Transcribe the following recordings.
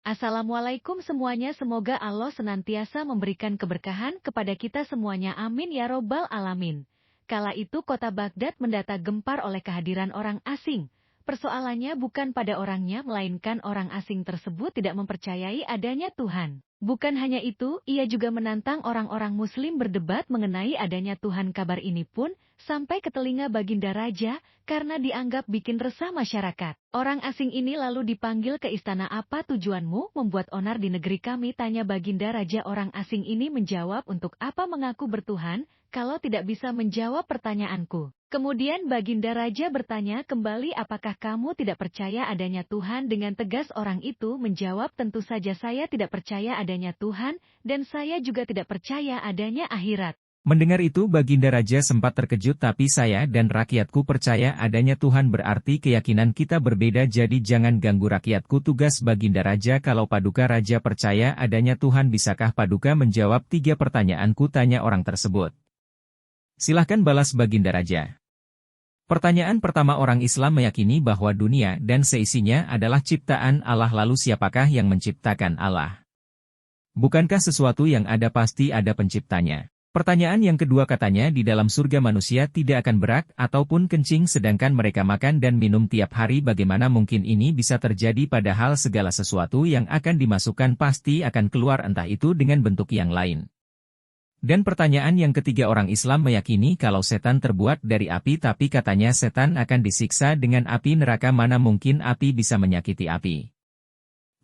Assalamualaikum semuanya, semoga Allah senantiasa memberikan keberkahan kepada kita semuanya, amin ya robbal alamin. Kala itu kota Baghdad mendata gempar oleh kehadiran orang asing. Persoalannya bukan pada orangnya, melainkan orang asing tersebut tidak mempercayai adanya Tuhan. Bukan hanya itu, ia juga menantang orang-orang muslim berdebat mengenai adanya Tuhan. Kabar ini pun sampai ke telinga Baginda Raja, karena dianggap bikin resah masyarakat. Orang asing ini lalu dipanggil ke istana. Apa tujuanmu membuat onar di negeri kami? Tanya Baginda Raja. Orang asing ini menjawab, untuk apa mengaku bertuhan, kalau tidak bisa menjawab pertanyaanku. Kemudian Baginda Raja bertanya kembali, apakah kamu tidak percaya adanya Tuhan? Dengan tegas orang itu menjawab, tentu saja saya tidak percaya adanya Tuhan, dan saya juga tidak percaya adanya akhirat. Mendengar itu Baginda Raja sempat terkejut, tapi saya dan rakyatku percaya adanya Tuhan, berarti keyakinan kita berbeda, jadi jangan ganggu rakyatku. Tugas Baginda Raja. Kalau Paduka Raja percaya adanya Tuhan, bisakah Paduka menjawab 3 pertanyaanku? Tanya orang tersebut. Silahkan, balas Baginda Raja. Pertanyaan pertama, orang Islam meyakini bahwa dunia dan seisinya adalah ciptaan Allah. Lalu siapakah yang menciptakan Allah? Bukankah sesuatu yang ada pasti ada penciptanya? Pertanyaan yang kedua, katanya di dalam surga manusia tidak akan berak ataupun kencing, sedangkan mereka makan dan minum tiap hari. Bagaimana mungkin ini bisa terjadi, padahal segala sesuatu yang akan dimasukkan pasti akan keluar, entah itu dengan bentuk yang lain. Dan pertanyaan yang ketiga, orang Islam meyakini kalau setan terbuat dari api, tapi katanya setan akan disiksa dengan api neraka. Mana mungkin api bisa menyakiti api?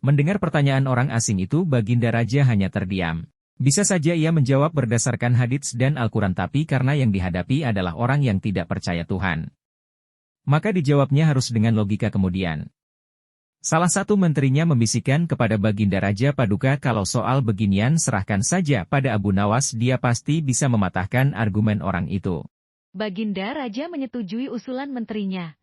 Mendengar pertanyaan orang asing itu, Baginda Raja hanya terdiam. Bisa saja ia menjawab berdasarkan hadits dan Al-Quran, tapi karena yang dihadapi adalah orang yang tidak percaya Tuhan, maka dijawabnya harus dengan logika. Kemudian salah satu menterinya membisikkan kepada Baginda Raja, Paduka, kalau soal beginian serahkan saja pada Abu Nawas, dia pasti bisa mematahkan argumen orang itu. Baginda Raja menyetujui usulan menterinya.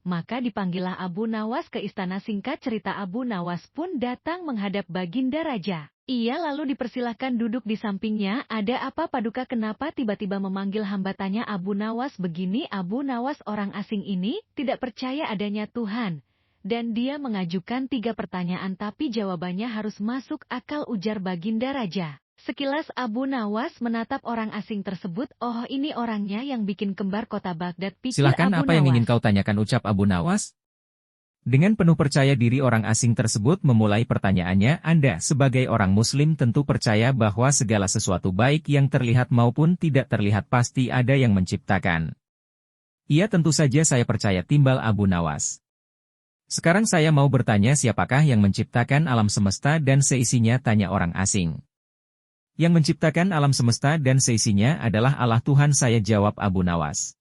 Maka dipanggillah Abu Nawas ke istana. Singkat cerita, Abu Nawas pun datang menghadap Baginda Raja. Ia lalu dipersilahkan duduk di sampingnya. Ada apa Paduka, kenapa tiba-tiba memanggil hamba? Tanya Abu Nawas. Begini Abu Nawas, orang asing ini tidak percaya adanya Tuhan. Dan dia mengajukan 3 pertanyaan, tapi jawabannya harus masuk akal, ujar Baginda Raja. Sekilas Abu Nawas menatap orang asing tersebut. Oh, ini orangnya yang bikin kembar kota Baghdad, pikir Silahkan, Abu apa yang Nawas. ingin kau tanyakan, ucap Abu Nawas. Dengan penuh percaya diri orang asing tersebut memulai pertanyaannya. Anda sebagai orang muslim tentu percaya bahwa segala sesuatu baik yang terlihat maupun tidak terlihat pasti ada yang menciptakan. Iya, tentu saja saya percaya, timbal Abu Nawas. Sekarang saya mau bertanya, siapakah yang menciptakan alam semesta dan seisinya? Tanya orang asing. Yang menciptakan alam semesta dan seisinya adalah Allah Tuhan saya, jawab Abu Nawas.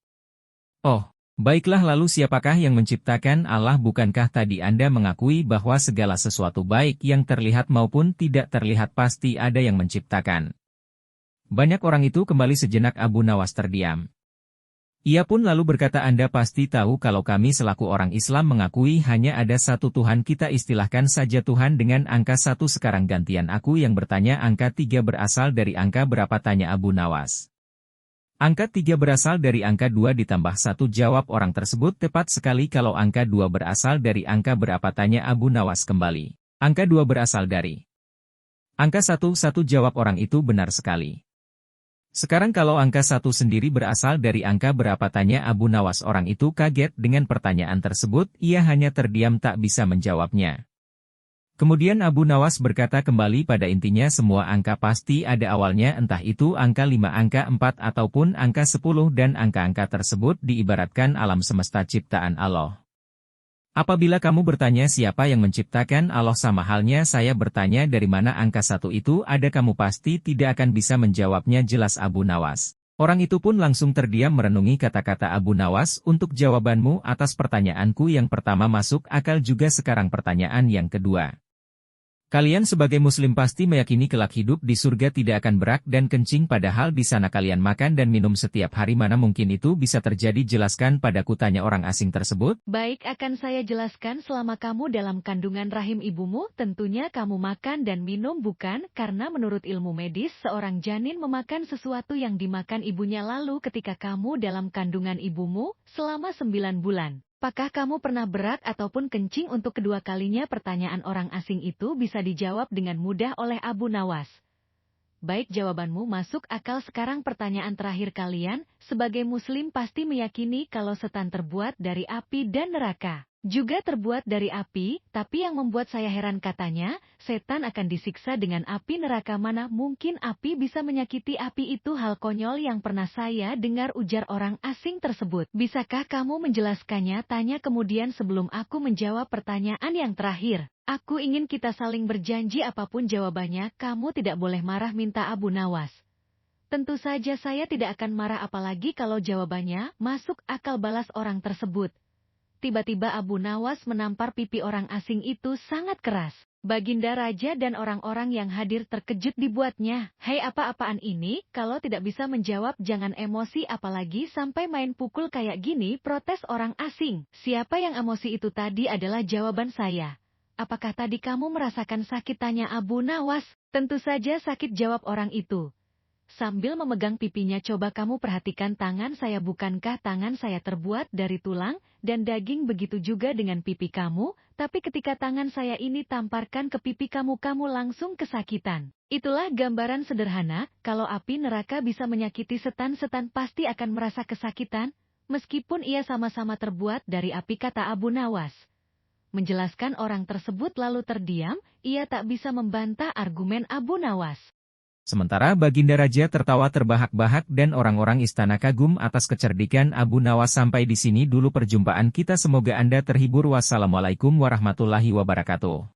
Oh, baiklah, lalu siapakah yang menciptakan Allah? Bukankah tadi Anda mengakui bahwa segala sesuatu baik yang terlihat maupun tidak terlihat pasti ada yang menciptakan? Banyak orang itu kembali sejenak. Abu Nawas terdiam. Ia pun lalu berkata, Anda pasti tahu kalau kami selaku orang Islam mengakui hanya ada satu Tuhan. Kita istilahkan saja Tuhan dengan angka 1. Sekarang gantian aku yang bertanya, angka 3 berasal dari angka berapa? Tanya Abu Nawas. Angka 3 berasal dari angka 2 ditambah 1, jawab orang tersebut. Tepat sekali. Kalau angka 2 berasal dari angka berapa? Tanya Abu Nawas kembali. Angka 2 berasal dari angka 1, jawab orang itu. Benar sekali. Sekarang kalau angka 1 sendiri berasal dari angka berapa? Tanya Abu Nawas. Orang itu kaget dengan pertanyaan tersebut, ia hanya terdiam tak bisa menjawabnya. Kemudian Abu Nawas berkata kembali, pada intinya semua angka pasti ada awalnya, entah itu angka 5, angka 4, ataupun angka 10, dan angka-angka tersebut diibaratkan alam semesta ciptaan Allah. Apabila kamu bertanya siapa yang menciptakan Allah, sama halnya saya bertanya dari mana angka 1 itu ada, kamu pasti tidak akan bisa menjawabnya, jelas Abu Nawas. Orang itu pun langsung terdiam merenungi kata-kata Abu Nawas. Untuk jawabanmu atas pertanyaanku yang pertama masuk akal juga. Sekarang pertanyaan yang kedua. Kalian sebagai muslim pasti meyakini kelak hidup di surga tidak akan berak dan kencing, padahal di sana kalian makan dan minum setiap hari. Mana mungkin itu bisa terjadi? Jelaskan padaku, tanya orang asing tersebut. Baik, akan saya jelaskan. Selama kamu dalam kandungan rahim ibumu, tentunya kamu makan dan minum, bukan? Karena menurut ilmu medis, seorang janin memakan sesuatu yang dimakan ibunya. Lalu ketika kamu dalam kandungan ibumu, selama 9 bulan, Apakah kamu pernah berak ataupun kencing untuk kedua kalinya? Pertanyaan orang asing itu bisa dijawab dengan mudah oleh Abu Nawas. Baik, jawabanmu masuk akal. Sekarang pertanyaan terakhir kalian, sebagai muslim pasti meyakini kalau setan terbuat dari api dan neraka juga terbuat dari api, tapi yang membuat saya heran katanya, setan akan disiksa dengan api neraka. Mana mungkin api bisa menyakiti api? Itu hal konyol yang pernah saya dengar, ujar orang asing tersebut. Bisakah kamu menjelaskannya? Tanya kemudian. Sebelum aku menjawab pertanyaan yang terakhir, aku ingin kita saling berjanji apapun jawabannya, kamu tidak boleh marah, minta Abu Nawas. Tentu saja saya tidak akan marah, apalagi kalau jawabannya masuk akal, balas orang tersebut. Tiba-tiba Abu Nawas menampar pipi orang asing itu sangat keras. Baginda Raja dan orang-orang yang hadir terkejut dibuatnya. Hei, apa-apaan ini? Kalau tidak bisa menjawab jangan emosi, apalagi sampai main pukul kayak gini, protes orang asing. Siapa yang emosi itu tadi adalah jawaban saya. Apakah tadi kamu merasakan sakit? Tanya Abu Nawas. Tentu saja sakit, jawab orang itu. Sambil memegang pipinya, coba kamu perhatikan tangan saya, bukankah tangan saya terbuat dari tulang dan daging? Begitu juga dengan pipi kamu, tapi ketika tangan saya ini tamparkan ke pipi kamu, kamu langsung kesakitan. Itulah gambaran sederhana, kalau api neraka bisa menyakiti setan, setan pasti akan merasa kesakitan, meskipun ia sama-sama terbuat dari api, kata Abu Nawas. Menjelaskan orang tersebut lalu terdiam, ia tak bisa membantah argumen Abu Nawas. Sementara Baginda Raja tertawa terbahak-bahak dan orang-orang istana kagum atas kecerdikan Abu Nawas. Sampai di sini dulu perjumpaan kita, semoga Anda terhibur. Wassalamualaikum warahmatullahi wabarakatuh.